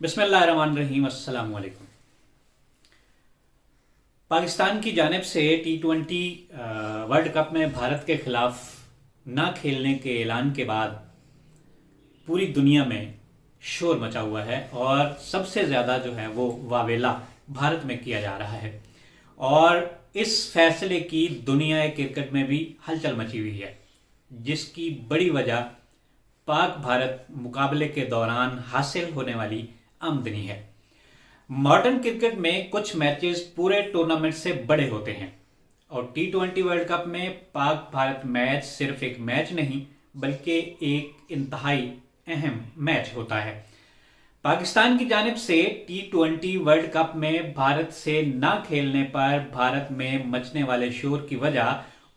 بسم اللہ الرحمن الرحیم۔ السلام علیکم۔ پاکستان کی جانب سے ٹی 20 ورلڈ کپ میں بھارت کے خلاف نہ کھیلنے کے اعلان کے بعد پوری دنیا میں شور مچا ہوا ہے اور سب سے زیادہ جو ہے وہ واویلا بھارت میں کیا جا رہا ہے، اور اس فیصلے کی دنیا کرکٹ میں بھی ہلچل مچی ہوئی ہے، جس کی بڑی وجہ پاک بھارت مقابلے کے دوران حاصل ہونے والی آمدنی ہے۔ ماڈرن کرکٹ میں کچھ میچز پورے ٹورنامنٹ سے بڑے ہوتے ہیں، اور ٹی 20 ورلڈ کپ میں پاک بھارت میچ صرف ایک میچ نہیں بلکہ ایک انتہائی اہم میچ ہوتا ہے۔ پاکستان کی جانب سے ٹی 20 ورلڈ کپ میں بھارت سے نہ کھیلنے پر بھارت میں مچنے والے شور کی وجہ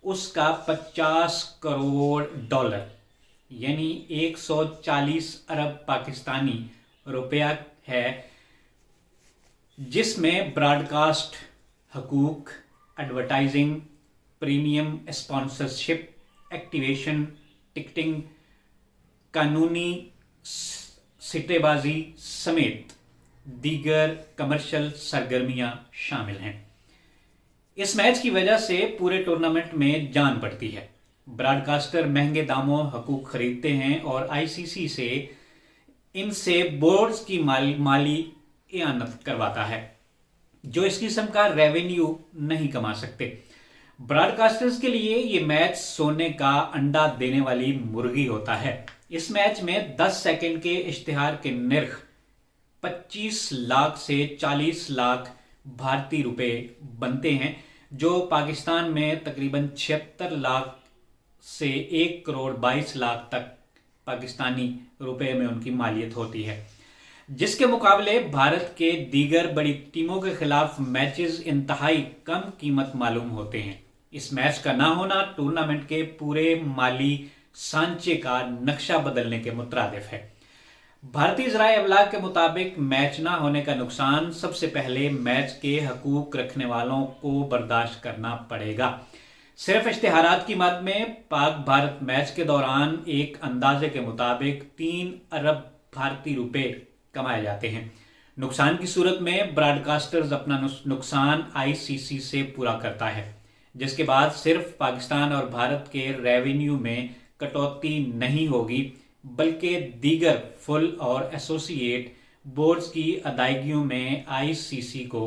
اس کا 50 کروڑ ڈالر یعنی 140 ارب پاکستانی روپیہ ہے، جس میں براڈ کاسٹ حقوق، advertising, premium sponsorship, activation, ticketing, قانونی سٹے بازی سمیت دیگر کمرشل سرگرمیاں شامل ہیں۔ اس میچ کی وجہ سے پورے ٹورنامنٹ میں جان پڑتی ہے۔ براڈ کاسٹر مہنگے داموں حقوق خریدتے ہیں اور آئی سی سی سے ان سے بورڈز کی مالی اعانت کرواتا ہے، جو اس قسم کا ریونیو نہیں کما سکتے۔ براڈ کاسٹرز کے لیے یہ میچ سونے کا انڈا دینے والی مرغی ہوتا ہے۔ اس میچ میں 10 سیکنڈ کے اشتہار کے نرخ 25 لاکھ سے 40 لاکھ بھارتی روپے بنتے ہیں، جو پاکستان میں تقریباً 76 لاکھ سے 1 کروڑ 22 لاکھ تک پاکستانی روپے میں ان کی مالیت ہوتی ہے، جس کے مقابلے بھارت کے دیگر بڑی ٹیموں کے خلاف میچز انتہائی کم قیمت معلوم ہوتے ہیں۔ اس میچ کا نہ ہونا ٹورنامنٹ کے پورے مالی سانچے کا نقشہ بدلنے کے مترادف ہے۔ بھارتی ذرائع ابلاغ کے مطابق میچ نہ ہونے کا نقصان سب سے پہلے میچ کے حقوق رکھنے والوں کو برداشت کرنا پڑے گا۔ صرف اشتہارات کی مد میں پاک بھارت میچ کے دوران ایک اندازے کے مطابق 3 ارب بھارتی روپے کمائے جاتے ہیں۔ نقصان کی صورت میں براڈ کاسٹرز اپنا نقصان آئی سی سی سے پورا کرتا ہے، جس کے بعد صرف پاکستان اور بھارت کے ریونیو میں کٹوتی نہیں ہوگی بلکہ دیگر فل اور ایسوسی ایٹ بورڈز کی ادائیگیوں میں آئی سی سی کو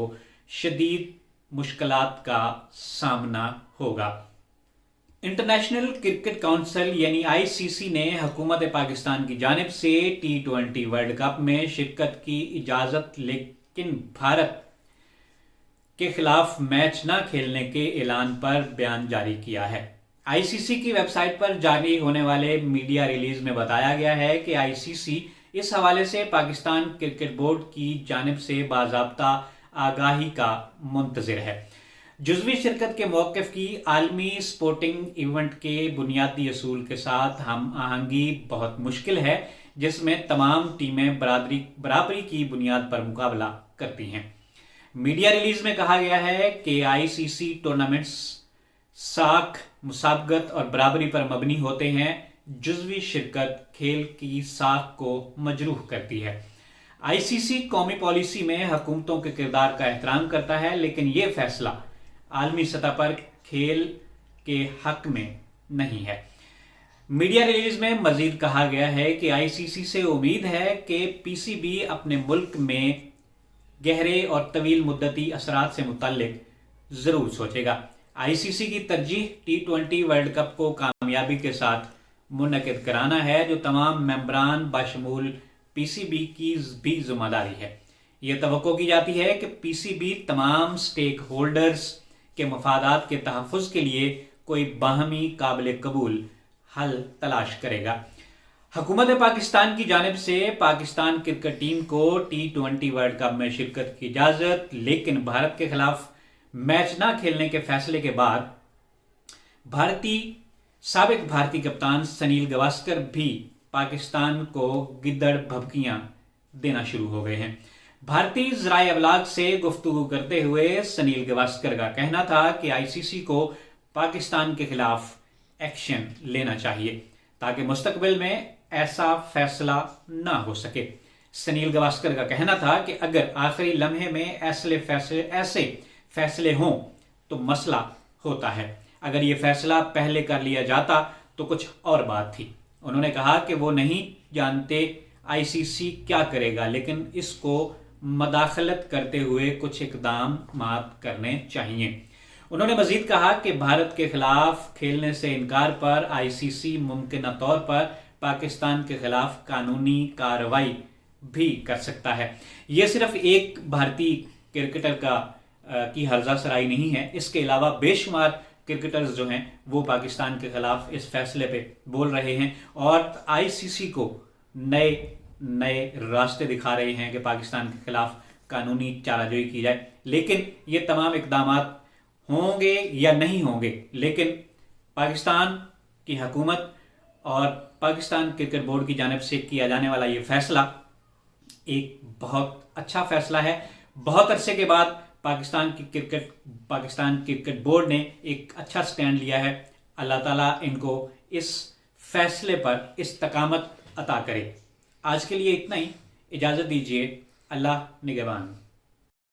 شدید مشکلات کا سامنا ہوگا۔ انٹرنیشنل کرکٹ کونسل یعنی آئی سی سی نے حکومت پاکستان کی جانب سے ٹی 20 ورلڈ کپ میں شرکت کی اجازت لیکن بھارت کے خلاف میچ نہ کھیلنے کے اعلان پر بیان جاری کیا ہے۔ آئی سی سی کی ویب سائٹ پر جاری ہونے والے میڈیا ریلیز میں بتایا گیا ہے کہ آئی سی سی اس حوالے سے پاکستان کرکٹ بورڈ کی جانب سے باضابطہ آگاہی کا منتظر ہے۔ جزوی شرکت کے موقف کی عالمی سپورٹنگ ایونٹ کے بنیادی اصول کے ساتھ ہم آہنگی بہت مشکل ہے، جس میں تمام ٹیمیں برابری کی بنیاد پر مقابلہ کرتی ہیں۔ میڈیا ریلیز میں کہا گیا ہے کہ آئی سی سی ٹورنامنٹس ساکھ، مسابقت اور برابری پر مبنی ہوتے ہیں۔ جزوی شرکت کھیل کی ساکھ کو مجروح کرتی ہے۔ آئی سی سی قومی پالیسی میں حکومتوں کے کردار کا احترام کرتا ہے، لیکن یہ فیصلہ عالمی سطح پر کھیل کے حق میں نہیں ہے۔ میڈیا ریلیز میں مزید کہا گیا ہے کہ آئی سی سی سے امید ہے کہ پی سی بی اپنے ملک میں گہرے اور طویل مدتی اثرات سے متعلق ضرور سوچے گا۔ آئی سی سی کی ترجیح ٹی 20 ورلڈ کپ کو کامیابی کے ساتھ منعقد کرانا ہے، جو تمام ممبران بشمول پی سی بی کی بھی ذمہ داری ہے۔ یہ توقع کی جاتی ہے کہ پی سی بی تمام سٹیک ہولڈرز کے مفادات کے تحفظ کے لیے کوئی باہمی قابل قبول حل تلاش کرے گا۔ حکومت پاکستان کی جانب سے پاکستان کرکٹ ٹیم کو ٹی 20 ورلڈ کپ میں شرکت کی اجازت، لیکن بھارت کے خلاف میچ نہ کھیلنے کے فیصلے کے بعد سابق بھارتی کپتان سنیل گواسکر بھی پاکستان کو گدڑ بھبکیاں دینا شروع ہو گئے ہیں۔ بھارتی ذرائع ابلاغ سے گفتگو کرتے ہوئے سنیل گواسکر کا کہنا تھا کہ آئی سی سی کو پاکستان کے خلاف ایکشن لینا چاہیے تاکہ مستقبل میں ایسا فیصلہ نہ ہو سکے۔ سنیل گواسکر کا کہنا تھا کہ اگر آخری لمحے میں ایسے فیصلے ہوں تو مسئلہ ہوتا ہے، اگر یہ فیصلہ پہلے کر لیا جاتا تو کچھ اور بات تھی۔ انہوں نے کہا کہ وہ نہیں جانتے آئی سی سی کیا کرے گا، لیکن اس کو مداخلت کرتے ہوئے کچھ اقدامات کرنے چاہیے۔ انہوں نے مزید کہا کہ بھارت کے خلاف کھیلنے سے انکار پر آئی سی سی ممکنہ طور پر پاکستان کے خلاف قانونی کارروائی بھی کر سکتا ہے۔ یہ صرف ایک بھارتی کرکٹر کی ہرزہ سرائی نہیں ہے، اس کے علاوہ بے شمار کرکٹرز جو ہیں وہ پاکستان کے خلاف اس فیصلے پہ بول رہے ہیں اور آئی سی سی کو نئے راستے دکھا رہے ہیں کہ پاکستان کے خلاف قانونی چارہ جوئی کی جائے۔ لیکن یہ تمام اقدامات ہوں گے یا نہیں ہوں گے، لیکن پاکستان کی حکومت اور پاکستان کرکٹ بورڈ کی جانب سے کیا جانے والا یہ فیصلہ ایک بہت اچھا فیصلہ ہے۔ بہت عرصے کے بعد پاکستان کرکٹ بورڈ نے ایک اچھا سٹینڈ لیا ہے۔ اللہ تعالیٰ ان کو اس فیصلے پر استقامت عطا کرے۔ آج کے لیے اتنا ہی، اجازت دیجیے، اللہ نگہبان۔